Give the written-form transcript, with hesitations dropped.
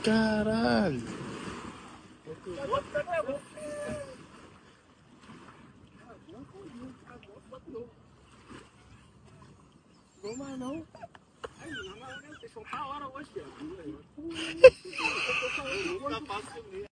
Caralho. Mas não. Aí, na hora, vocês são da hora hoje, ó. Tá fácil mesmo.